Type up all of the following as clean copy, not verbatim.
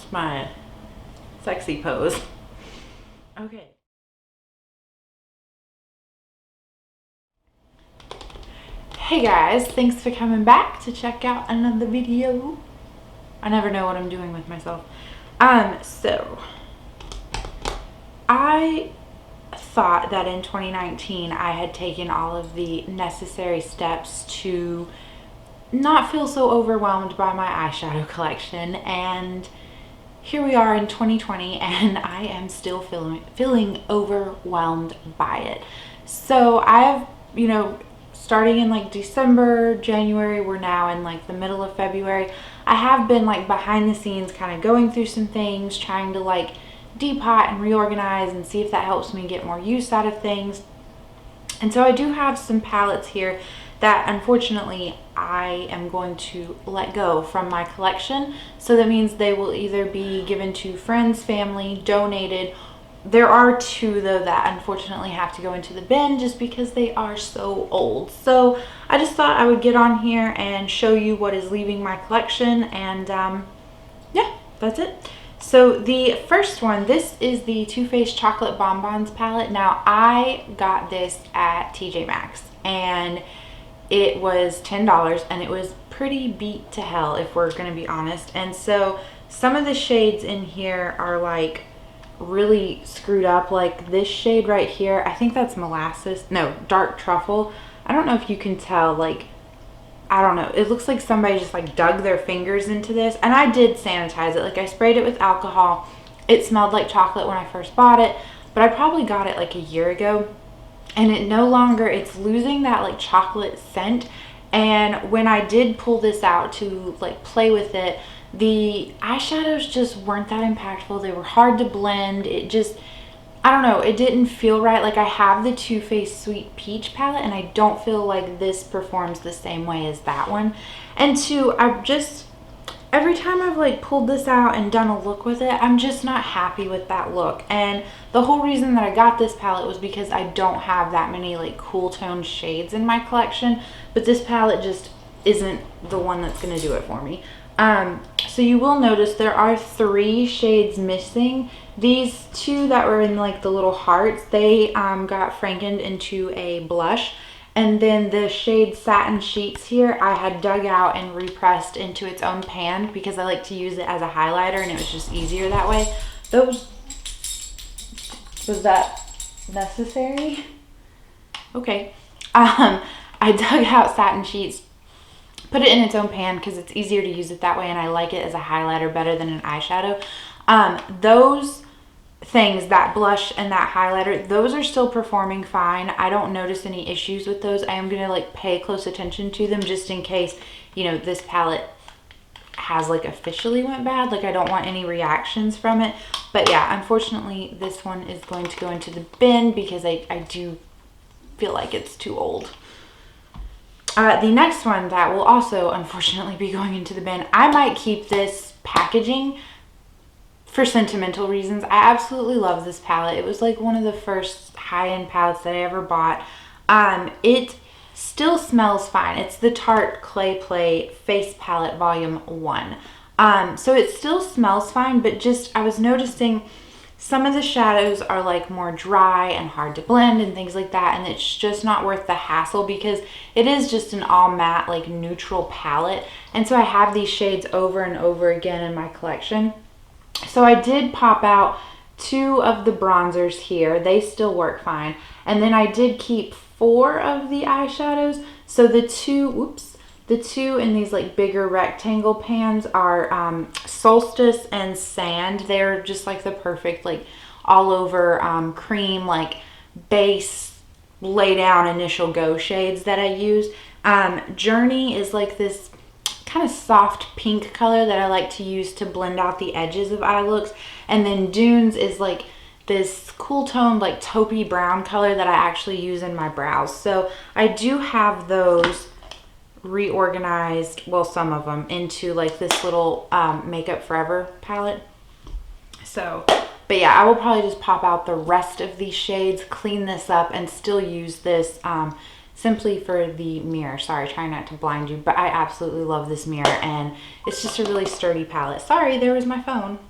It's my sexy pose. Okay. Hey guys, thanks for coming back to check out another video. I never know what I'm doing with myself. So I thought that in 2019 I had taken all of the necessary steps to not feel so overwhelmed by my eyeshadow collection, and here we are in 2020 and I am still feeling overwhelmed by it. So I've, starting in like December, January, we're now in like the middle of February. I have been like behind the scenes kind of going through some things, trying to like depot and reorganize and see if that helps me get more use out of things. And so I do have some palettes here that unfortunately I am going to let go from my collection. So that means they will either be given to friends, family, donated. There are two though that unfortunately have to go into the bin just because they are so old. So I just thought I would get on here and show you what is leaving my collection, and yeah, that's it. So the first one, this is the Too Faced Chocolate Bonbons palette. Now I got this at TJ Maxx and it was $10 and it was pretty beat to hell if we're gonna be honest. And so some of the shades in here are like really screwed up. Like this shade right here, I think that's dark truffle. I don't know if you can tell, like, I don't know, it looks like somebody just like dug their fingers into this. And I did sanitize it, like I sprayed it with alcohol. It smelled like chocolate when I first bought it, but I probably got it like a year ago, and it no longer, it's losing that like chocolate scent. And when I did pull this out to like play with it, the eyeshadows just weren't that impactful. They were hard to blend. It just, I don't know, it didn't feel right. Like I have the Too Faced Sweet Peach palette and I don't feel like this performs the same way as that one. And two, every time I've like pulled this out and done a look with it, I'm just not happy with that look. And the whole reason that I got this palette was because I don't have that many like cool tone shades in my collection, but this palette just isn't the one that's gonna do it for me. So you will notice there are 3 shades missing. These 2 that were in like the little hearts, they got frankened into a blush. And then the shade Satin Sheets here, I had dug out and repressed into its own pan because I like to use it as a highlighter and it was just easier that way. Was that necessary? Okay. I dug out Satin Sheets, put it in its own pan because it's easier to use it that way and I like it as a highlighter better than an eyeshadow. Those things, that blush and that highlighter, those are still performing fine. I don't notice any issues with those. I am gonna like pay close attention to them just in case, this palette has like officially went bad. Like I don't want any reactions from it. But yeah, unfortunately this one is going to go into the bin because I do feel like it's too old. The next one that will also unfortunately be going into the bin, I might keep this packaging for sentimental reasons. I absolutely love this palette. It was like one of the first high-end palettes that I ever bought. It still smells fine. It's the Tarte Clay Play Face Palette Volume 1. So it still smells fine, but just I was noticing some of the shadows are like more dry and hard to blend and things like that, and it's just not worth the hassle because it is just an all matte like neutral palette. And so I have these shades over and over again in my collection. So I did pop out 2 of the bronzers here. They still work fine. And then I did keep 4 of the eyeshadows. So the two in these like bigger rectangle pans are Solstice and Sand. They're just like the perfect like all over cream like base lay down initial go shades that I use. Journey is like this kind of soft pink color that I like to use to blend out the edges of eye looks. And then Dunes is like this cool toned like taupey brown color that I actually use in my brows. So I do have those reorganized, well, some of them, into like this little Makeup Forever palette. So, but yeah, I will probably just pop out the rest of these shades, clean this up, and still use this simply for the mirror. Sorry, trying not to blind you, but I absolutely love this mirror, and it's just a really sturdy palette. Sorry, there was my phone.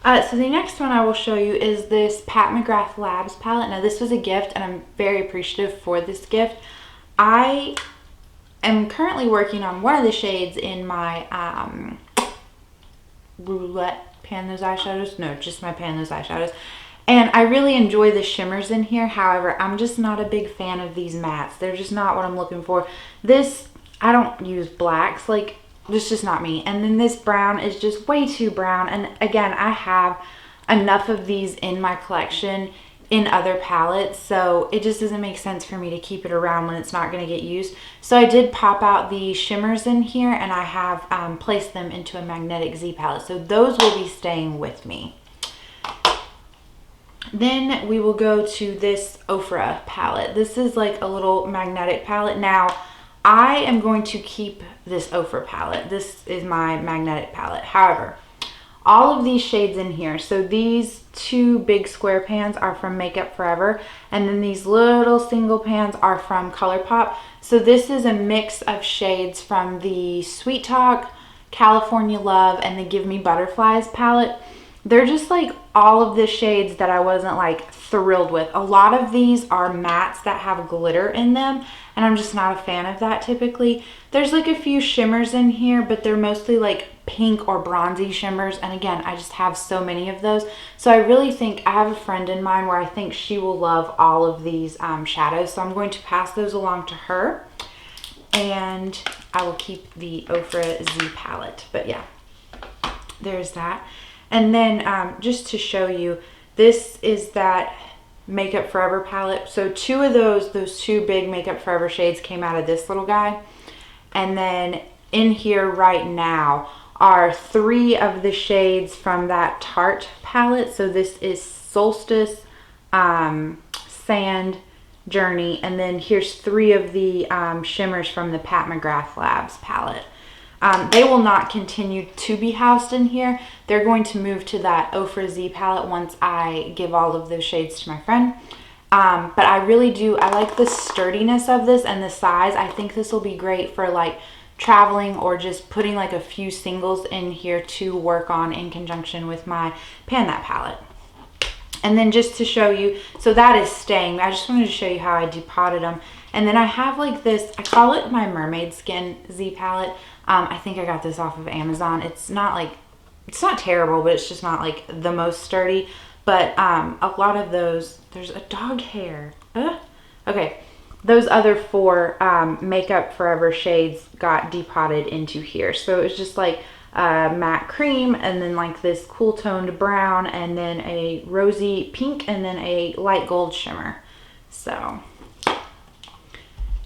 So the next one I will show you is this Pat McGrath Labs palette. Now this was a gift, and I'm very appreciative for this gift. I am currently working on one of the shades in my roulette pan those eyeshadows. No, just my pan those eyeshadows. And I really enjoy the shimmers in here. However, I'm just not a big fan of these mattes. They're just not what I'm looking for. This, I don't use blacks. Like, it's just not me. And then this brown is just way too brown. And again, I have enough of these in my collection in other palettes, so it just doesn't make sense for me to keep it around when it's not going to get used. So I did pop out the shimmers in here, and I have placed them into a magnetic Z palette. So those will be staying with me. Then we will go to this Ofra palette. This is like a little magnetic palette. Now, I am going to keep this Ofra palette. This is my magnetic palette. However, all of these shades in here, so these two big square pans are from Makeup Forever, and then these little single pans are from ColourPop. So this is a mix of shades from the Sweet Talk, California Love, and the Give Me Butterflies palette. They're just like all of the shades that I wasn't like thrilled with. A lot of these are mattes that have glitter in them, and I'm just not a fan of that typically. There's like a few shimmers in here, but they're mostly like pink or bronzy shimmers, and again, I just have so many of those. So I really think, I have a friend in mind where I think she will love all of these shadows, so I'm going to pass those along to her, and I will keep the Ofra Z palette. But yeah, there's that. And then just to show you, this is that Makeup Forever palette. So two of those two big Makeup Forever shades came out of this little guy. And then in here right now are three of the shades from that Tarte palette. So this is Solstice, Sand, Journey, and then here's three of the shimmers from the Pat McGrath Labs palette. They will not continue to be housed in here. They're going to move to that Ofra Z palette once I give all of those shades to my friend. But I really do, I like the sturdiness of this and the size. I think this will be great for like traveling or just putting like a few singles in here to work on in conjunction with my Pan That palette. And then just to show you, so that is staying. I just wanted to show you how I depotted them. And then I have like this, I call it my Mermaid Skin Z palette. I think I got this off of Amazon. It's not like, it's not terrible, but it's just not like the most sturdy. But a lot of those, there's a dog hair. Okay, those other four Makeup Forever shades got depotted into here. So it's just like matte cream, and then like this cool toned brown, and then a rosy pink, and then a light gold shimmer. So,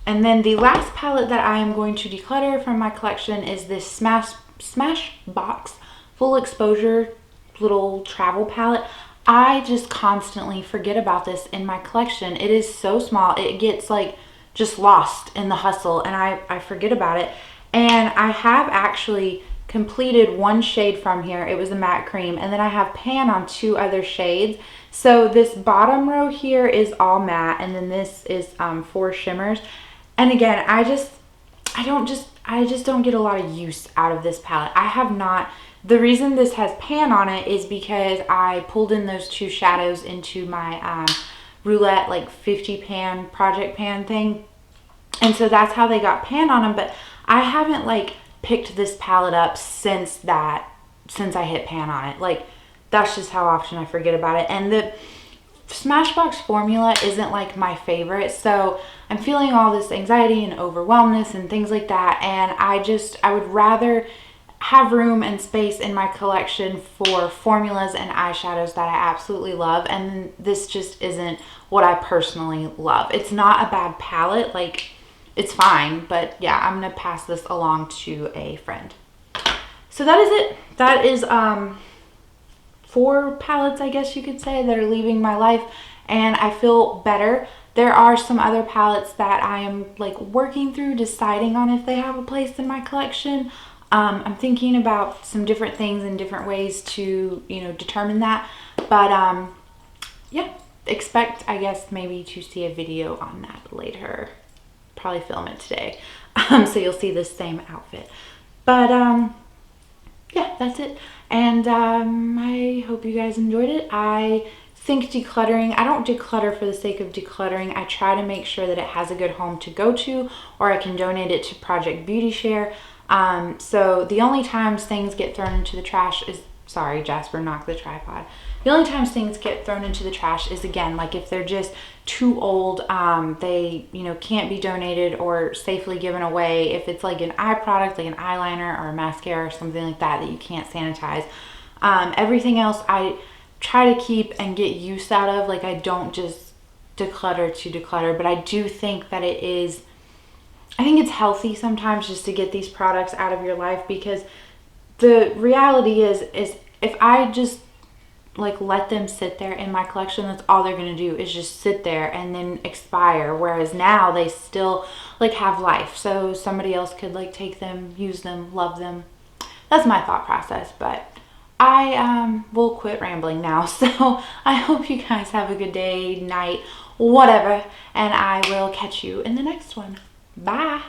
and then the last palette that I am going to declutter from my collection is this Smashbox Full Exposure little travel palette. I just constantly forget about this in my collection. It is so small. It gets like just lost in the hustle, and I forget about it. And I have actually completed one shade from here. It was a matte cream, and then I have pan on two other shades. So this bottom row here is all matte, and then this is 4 shimmers. And again, I just don't get a lot of use out of this palette. I have not. The reason this has pan on it is because I pulled in those 2 shadows into my roulette like 50 pan project pan thing, and so that's how they got pan on them. But I haven't like picked this palette up since I hit pan on it. Like, that's just how often I forget about it. And the Smashbox formula isn't like my favorite, so I'm feeling all this anxiety and overwhelmness and things like that, and I would rather have room and space in my collection for formulas and eyeshadows that I absolutely love, and this just isn't what I personally love. It's not a bad palette, like, it's fine, but yeah, I'm gonna pass this along to a friend. So that is it. That is 4 palettes, I guess you could say, that are leaving my life, and I feel better. There are some other palettes that I am like working through, deciding on if they have a place in my collection. I'm thinking about some different things and different ways to, you know, determine that. But yeah, expect, I guess, maybe to see a video on that later. Probably film it today. So you'll see this same outfit. But yeah, that's it. And I hope you guys enjoyed it. I think decluttering, I don't declutter for the sake of decluttering. I try to make sure that it has a good home to go to, or I can donate it to Project Beauty Share. So the only times things get thrown into the trash is, sorry, Jasper knocked the tripod. The only times things get thrown into the trash is, again, like if they're just too old, they, you know, can't be donated or safely given away. If it's like an eye product, like an eyeliner or a mascara or something like that that you can't sanitize. Everything else I try to keep and get use out of. Like, I don't just declutter to declutter, but I do think that it is, I think it's healthy sometimes just to get these products out of your life, because the reality is if I just like let them sit there in my collection, that's all they're gonna do is just sit there and then expire. Whereas now they still like have life, so somebody else could like take them, use them, love them. That's my thought process. But I will quit rambling now. So I hope you guys have a good day, night, whatever, and I will catch you in the next one. Bye.